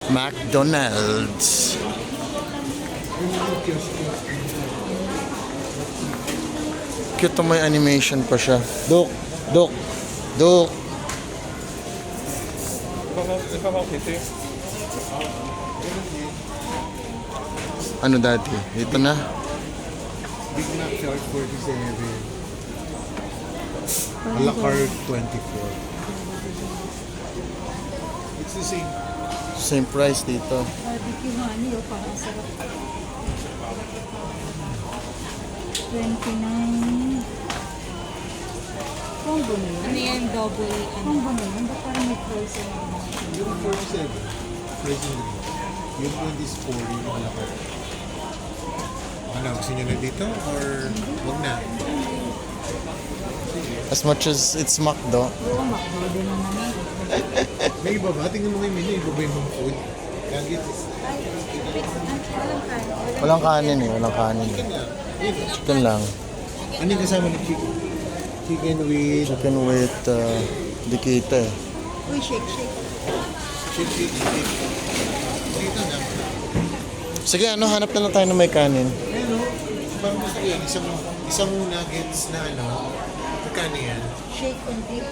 McDonald's. Cute to, may animation pa siya. Duk! Duk! Duk! Ano dati? Dito na? Big Mac charge 47. A la carte 24. It's the same. Same price dito. Barbecue honey, parang sarap. 29. Combo na yan. Ano yan, double, Combo na yan. Ba't parang may price na yan? Yung 47. Pricing green. Yung 20 is 40 yung a la carte. Ano, gusto nyo na dito? Or wag na? As much as it's McDo. Oo, McDo din na naman. May iba ba? Tingnan mo kayo menu. Iba ba yung mga food? Nuggets. Walang kanin eh. Walang kanin eh. Chicken lang. Ano yung kasama ng chicken? Chicken with... Chicken with dikita eh. Uy, shake, shake. Shake. Dito na. Sige, ano, hanap na lang tayo ng may kanin. Ayun o. Parang gusto ko yan. Isang nuggets na ano. Magkano yan? Shake and dip.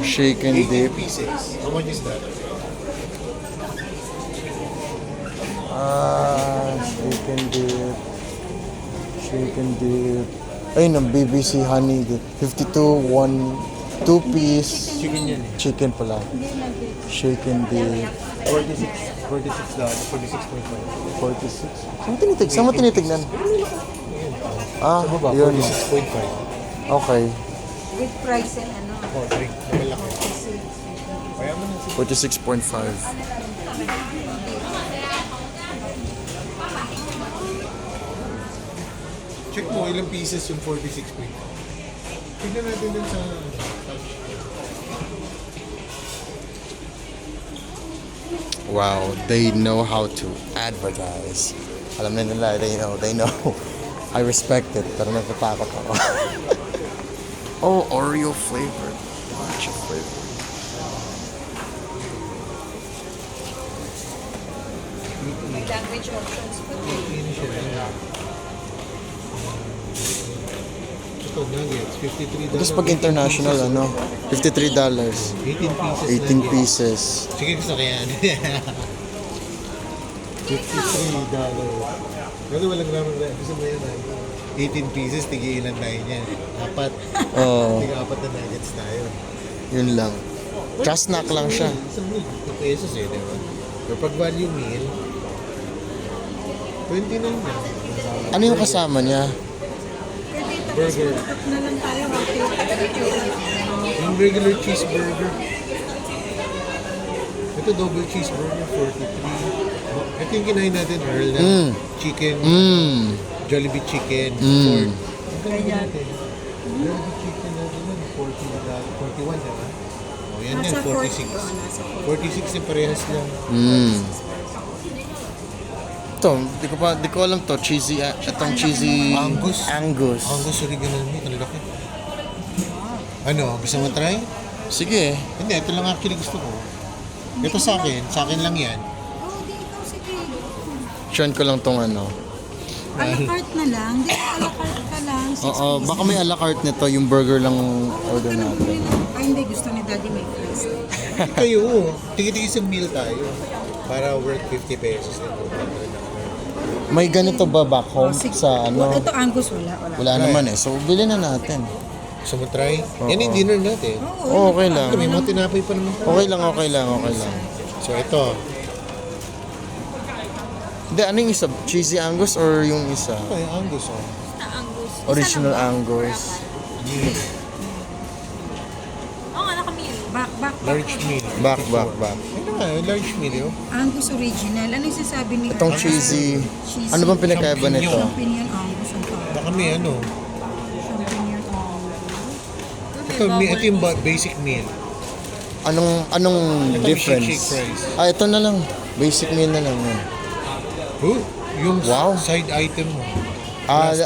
Shake and 18 dip. pieces. How much is that? Shake and dip. Shake and dip. Ayun, ang BBC honey dip. 52, 2 piece. Chicken yan eh. Chicken pala. Shake and dip. 46 46.5. 46. Saan mo tinitignan? Ah, Baba, yun. 46.5. Okay. With price and ano. Oh, 3. Malaki. Kaya mo na 46.5. check mo ilang pieces yung 46 plate. Tignan natin dun sa... Wow, they know how to advertise. Alam na nila, they know. I respect it, pero natatakot ako. Oh, Oreo flavor. Matcha flavor. may language options po. Yun siya. Ito, nuggets. $53. Tapos pag international, ano? $53. 18 pieces. Sige, gusto ko yan. $53. Kasi walang naman na. Gusto mo yan. 18 pieces, tigilan tayo niyan. 4. Oo, Tiga-4 na nuggets tayo. yun lang. Tsaka snack lang siya. Isang meal, 2 pesos eh, di ba? Pero pag value meal, 29 na. Ano yung kasama niya? Burger. Na lang tayo, Yung regular cheeseburger. Ito double cheeseburger, 43. Ito yung kinain natin, Earl, na chicken, Jollibee chicken, pork. Ang ganda natin. Jollibee chicken natin yun, $41, diba? O yan yan, 46. 46 yung parehas lang. Ito, di ko alam to. Cheesy, itong cheesy... Angus. Angus. Angus original meat, ang laki. Ano, gusto mo try? Sige. Hindi, ito lang actually gusto ko. Ito sa akin lang yan. Oh, di ikaw, sige. Try ko lang tong ano. A la carte na lang. Di a la carte ka lang. Oo, baka may a la carte nito, yung burger lang order natin. Ay, hindi. Gusto ni Daddy may price. Kayo, tigi-tigi sa meal tayo. Para worth 50 pesos na po. May ganito ba back home sa ano? Ito Angus, wala. Wala naman eh. So, bilhin na natin. Gusto mo try? Yan yung dinner natin. Oo, okay lang. May mga tinapay pa naman tayo. Okay lang. So ito, Hindi, ano yung isa? Cheesy Angus or yung isa? ito yung Angus. Oh. Angus. Original Angus. Meal. Oo nga, nakamil. Back. Large meal. Back. Ito nga, large meal yun. Angus original. Ano yung sasabi ni Itong cheesy. Ano bang pinakaiba nito? Champignon Angus ang tawag. Baka may ano. Champignon Angus. Ito yung basic meal. Anong Itong difference? shake fries. Ito na lang. Basic meal na lang yan. Oh, yung Wow. side item mo. Plus,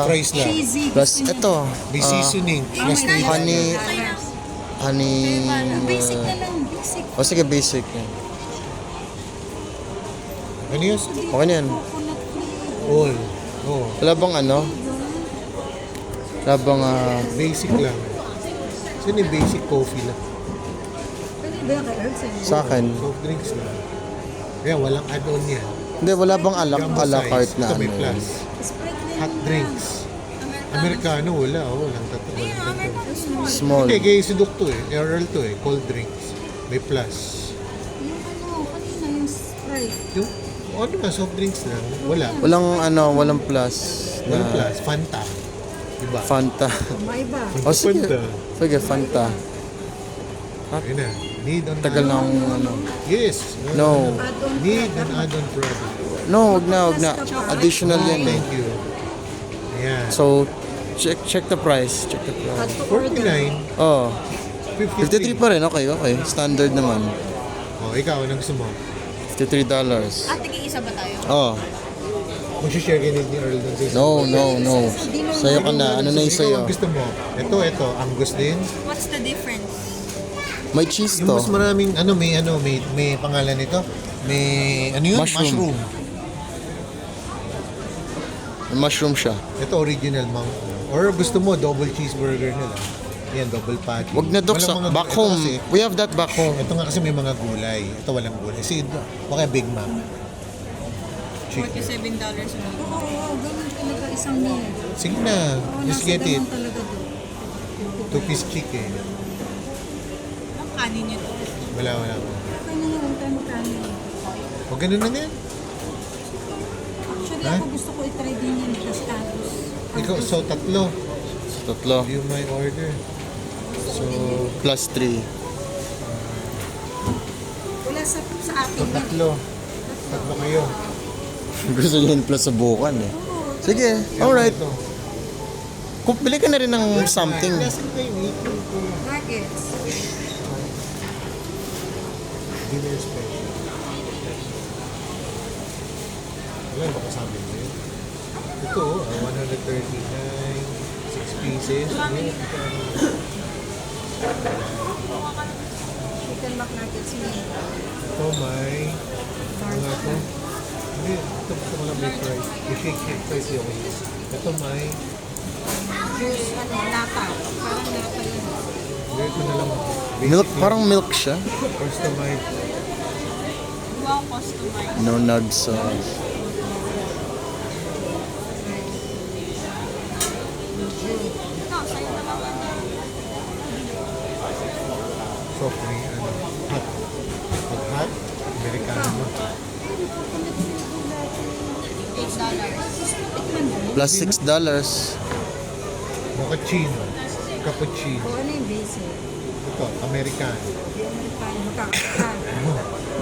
Fries lang. Cheesy. plus Gusto niya. ito. May seasoning. Plus may honey. Honey. Basic na lang. Basic. O sige, basic yan. Ano yun? Okay na yan. Coconut flavor. All. Oh, Wala bang ano? Wala bang basic lang. So, yung basic coffee lang. Pwede ba yung kay Earth? sa akin? Soft drinks lang. Kaya walang add-on yan. Hindi, wala bang Jumbo a la size. carte na Ito ano may yun? plus. Sprite lemon Hot drinks. Americano, wala. Oh, walang tatlo. Ayun, American small. Small. Hindi, kay Sidok to eh. Earl to eh. Cold drinks. May plus. Yung ano, kanina yung Sprite. Yung, ano nga, soft drinks lang. Wala. Walang ano, walang plus. Walang Na plus. Fanta. Diba? Fanta. May iba. O sige. Fanta. Sige, Fanta. Ayun na. Need on Tagal na akong ano. Yes. No. Need an add-on product. No, wag na. Additional yan eh. Thank you. Ayan. So, check the price. Check the Add price. to order. 49, Oh, 53 53. pa rin. Okay. Standard naman. Oh, ikaw, anong gusto mo? $53. Tig-isa ba tayo? Oh, Mag-share ka ni Earl dun sa isa. no. Sa'yo ka na. Ano na yung Ikaw, sa'yo? ang gusto mo? Ito, Angus din. What's the difference? May cheese Yung to. mas maraming, may pangalan nito. May, ano yun? Mushroom. May mushroom siya. Ito, original mang. Or gusto mo, double cheeseburger nila. Yan, double patty. Wag na dok sa Walang mga- back ito home. kasi, We have that back home. ito nga kasi may mga gulay. Ito walang gulay. O kaya Big Mac. Chicken. $47 a month. Oo, ganun talaga isang meal. Sige na, Oo, just nasa get it. ganun talaga doon. 2-piece chicken. Ang kanin nyo to. Wala. Okay na yun, huwag tayo magkano. O ganun na yan. Actually, Ha? ako gusto ko i-try din yan because Angus. Ikaw, so tatlo. Tatlo. You my order. So, Plus 3. Wala sa akin so yan. tatlo. Tatlo kayo. Gusto niya yung plus sa bukan eh. Sige, alright. Ito. Kung bili ka na rin ng something. Nasaan kayo? Nuggets. Dinner special. Wala ba kasama yun? Ito, 139, 6 pieces. Chicken McNuggets meal. Ito may, mga ito. Hindi, ito gusto ko lang may fries. Yung shake fries yung okay. Ito may, Juice, nata. Parang nata yun. ito na lang. Milk, parang milk siya. Customized. Wow, customized. No nug sauce. Ito, sa'yo na lang. Soft drink, hot. Pag hot, Americano. $8. Plus $6. Mochaccino. Cappuccino. O ano yung basic? Ito, Americano. Magkakata.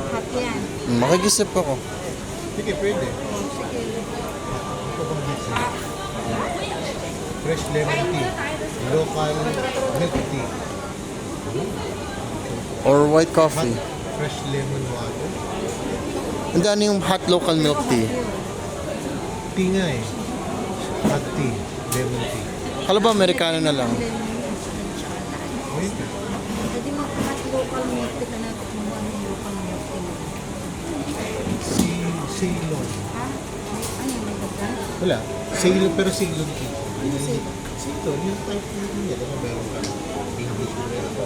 Hot yan. Makikisip ako. Sige, pwede. O, sige. Ito bang mix? Fresh lemon tea. Local milk tea. Or white Hot coffee. fresh lemon water. Hindi, ano yung hot local milk tea? Tea nga eh. Hot tea. Lemon tea. Kala ba Amerikano na lang? Ayun. Pwede mo hot local milk tea ka natin kung ano yung local milk tea. Ceylon. Ha? Ano yung may dagdag? Wala. Ceylon, pero Ceylon tea. Ceylon, yung type na niya. Diba meron ka? English mo meron ka.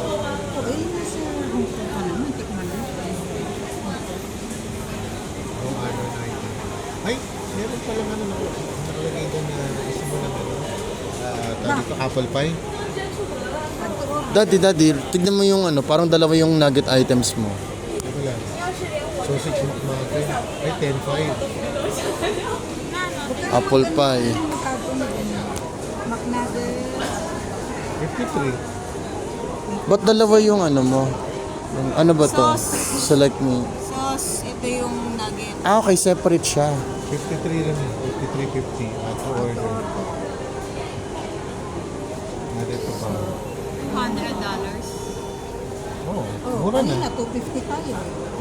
O, eh, nasa Hong Kong ka naman. Tikman mo. Yung ano na ito. Ay, meron pala ano nakalagay doon na gusto mo naman. Tawag ito, apple pie. Daddy, tignan mo yung ano, parang dalawa yung nugget items mo. Ito lang. Sausage McMuffin. Ay, 10.5. Apple pie. McNuggets. 53. Ba't dalawa yung ano mo? Yung, ano ba to? Sauce. Select me. Sauce, ito yung nugget. Ah, okay, separate siya. 53 lang eh. 53.50. At to order. Ito pa. $100. Oh, Oh, mura kanina, na. 250 tayo.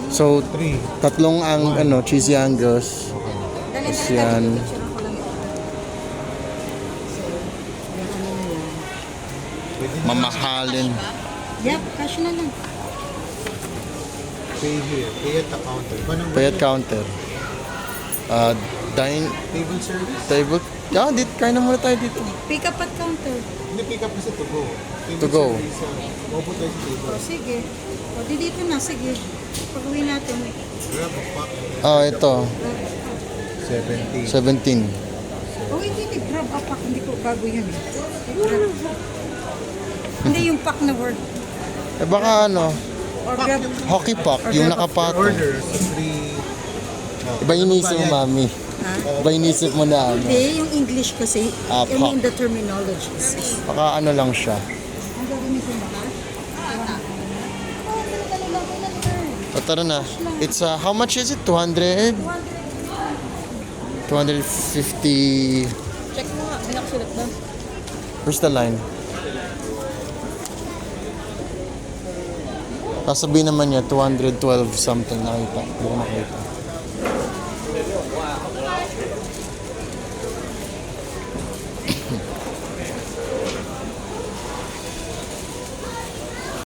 So, 3. tatlong ang ano, cheesy Angus. Okay. Dali, Tapos yan. picture ko lang ito. So, yung ano na yan. Pwede na. Mamahalin. Yep, cash na lang. Pay here. Pay at the counter. Paano Pay at counter. Dine, Table service? table. Yeah, dito, kain na muna tayo dito. Pick up at counter. Hindi, pick up kasi to go. Table To go. service, maupo tayo sa table. O, sige. O, di dito na. Sige. Pag-uwi natin. Grab a pack. Oh, ito. 70. 17. O, hindi. Grab a pack. Hindi ko bago yun eh. Grab. Hindi yung pack na word. Eh baka ano, Or grab. hockey puck, yung nakapatong. Order sa 3. Iba inisip mo, mami. Ha? Iba inisip mo na ano. Hindi, yung English kasi. Ah, I mean pack. the terminologies. Baka ano lang siya. Ang gagawin ko ba? Oh, dali lang. Kailan turn? O tara na. It's how much is it? 200? 250. Check mo nga. May nakasulat ba? Where's the line? Tapos sabihin naman niya, 212 something nakita. Hindi ko makita.